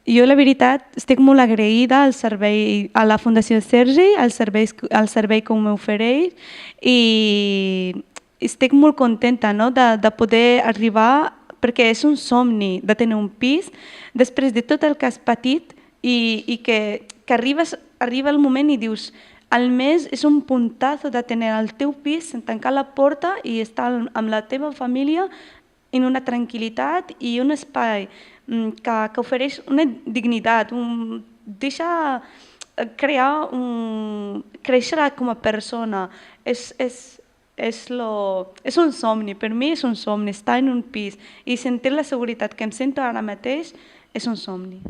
Jo, la veritat, estic molt agraïda al servei, a la Fundació Sergi, al servei que m'ofereix i estic molt contenta, no?, de poder arribar, perquè és un somni de tenir un pis després de tot el que has patit i que arriba el moment i dius al mes és un puntazo de tenir el teu pis, tancar la porta i estar amb la teva família en una tranquil·litat i un espai que ofereix una dignitat, deixa créixer com a persona. És un somni, per mi és un somni, estar en un pis i sentir la seguretat que em sento ara mateix és un somni.